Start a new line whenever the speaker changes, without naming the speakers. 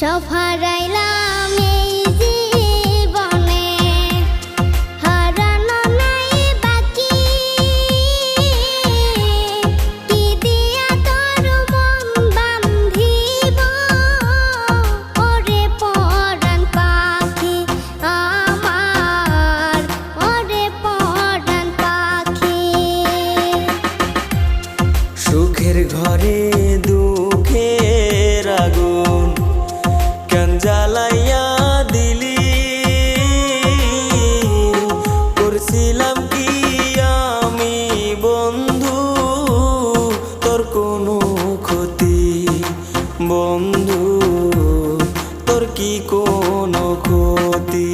সব হারাইলাম এই জীবনে, হারানো নাই বাকি। কি দিয়া তোর মন বান্ধিব, ওরে পরাণ পাখি আমার, ওরে পরাণ পাখি।
সুখের ঘরে দুঃখের আগুন কেন জ্বালাইয়া দিলি, করছিলাম কি আমি বন্ধু তোর কোনো ক্ষতি, বন্ধু তোর কি কোনো ক্ষতি।